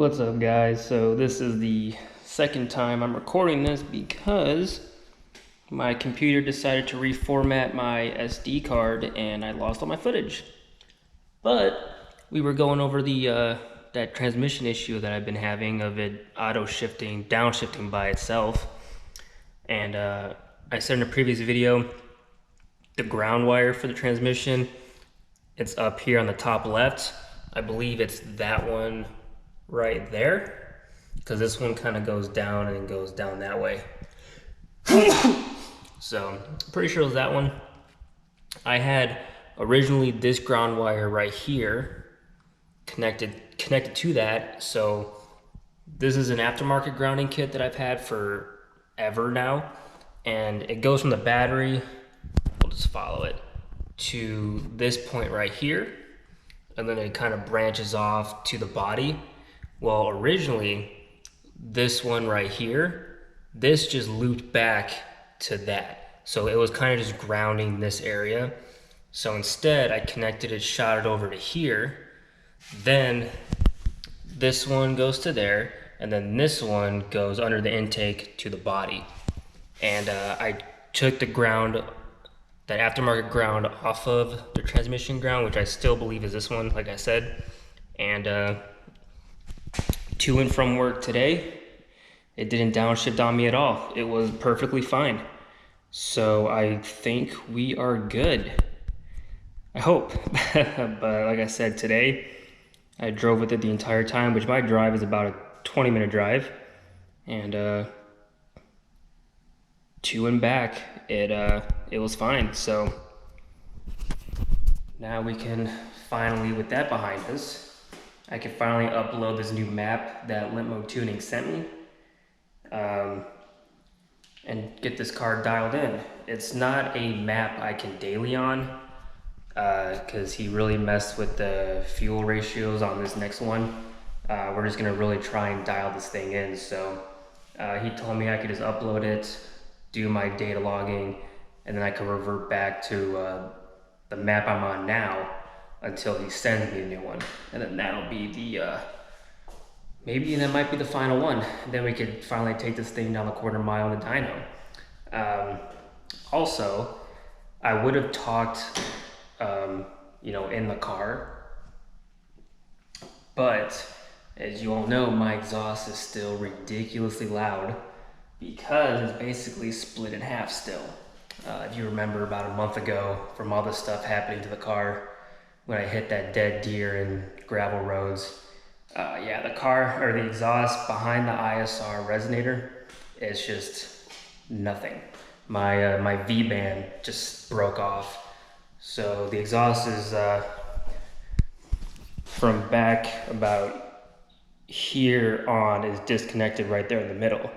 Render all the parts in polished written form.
What's up, guys? So this is the second time I'm recording this because my computer decided to reformat my SD card and I lost all my footage. But we were going over the that transmission issue that I've been having of it auto shifting, downshifting by itself. And I said in a previous video, the ground wire for the transmission, it's up here on the top left. I believe it's that one right there, because this one kind of goes down and goes down that way. So I'm pretty sure it was that one. I had originally this ground wire right here connected to that. So this is an aftermarket grounding kit that I've had forever now, and it goes from the battery, we'll just follow it, to this point right here, and then it kind of branches off to the body. Well, originally, this one right here, this just looped back to that. So it was kind of just grounding this area. So instead, I connected it, shot it over to here. Then this one goes to there, and then this one goes under the intake to the body. And I took the ground, that aftermarket ground, off of the transmission ground, which I still believe is this one, like I said. And to and from work today, it didn't downshift on me at all. It was perfectly fine. So I think we are good. I hope. But like I said, today, I drove with it the entire time, which my drive is about a 20-minute drive. And to and back, it was fine. So now we can finally, with that behind us, I can finally upload this new map that Limp Mode Tuning sent me, and get this car dialed in. It's not a map I can daily on, because he really messed with the fuel ratios on this next one. We're just gonna really try and dial this thing in. So he told me I could just upload it, do my data logging, and then I could revert back to the map I'm on now until he sends me a new one. And then that'll be the, maybe that might be the final one. And then we could finally take this thing down the quarter mile in the dyno. Also, I would have talked, in the car, but as you all know, my exhaust is still ridiculously loud because it's basically split in half still. If you remember about a month ago, from all the stuff happening to the car, when I hit that dead deer in gravel roads, the car, or the exhaust behind the ISR resonator is just nothing. My V-band just broke off. So the exhaust is from back about here on is disconnected right there in the middle.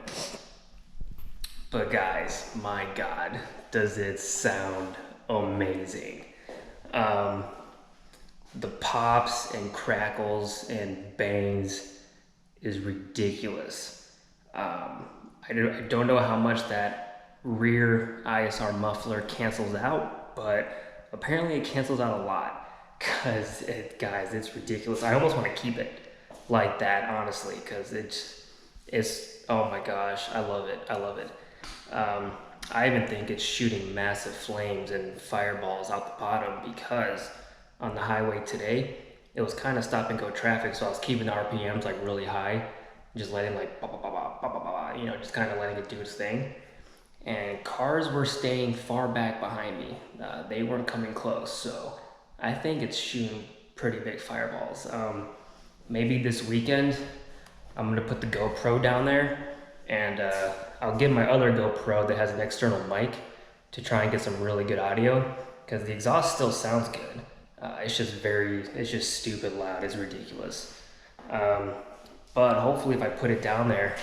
But guys, my God, does it sound amazing. The pops and crackles and bangs is ridiculous. I don't know how much that rear ISR muffler cancels out, but apparently it cancels out a lot, because guys, it's ridiculous. I almost want to keep it like that, honestly, because it's oh my gosh, I love it. I even think it's shooting massive flames and fireballs out the bottom, because on the highway today, it was kind of stop and go traffic, so I was keeping the RPMs like really high, just letting like just kind of letting it do its thing. And cars were staying far back behind me. They weren't coming close, so I think it's shooting pretty big fireballs. Maybe this weekend, I'm gonna put the GoPro down there, and I'll get my other GoPro that has an external mic to try and get some really good audio, because the exhaust still sounds good. It's just stupid loud. It's ridiculous. But hopefully if I put it down there,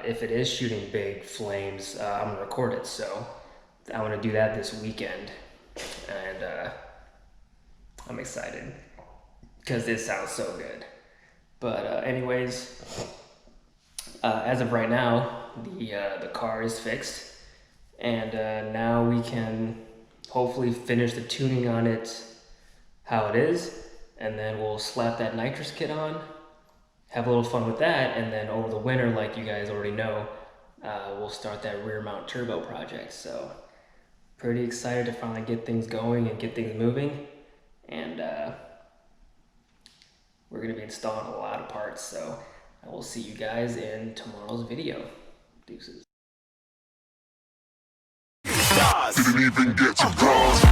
if it is shooting big flames, I'm gonna record it. So I want to do that this weekend, and I'm excited because it sounds so good. But anyways, as of right now, the car is fixed, and now we can hopefully finish the tuning on it how it is, and then we'll slap that nitrous kit on, have a little fun with that, and then over the winter, like you guys already know, we'll start that rear mount turbo project. So pretty excited to finally get things going and get things moving, and we're going to be installing a lot of parts. So I will see you guys in tomorrow's video. Deuces. Didn't even get to cross.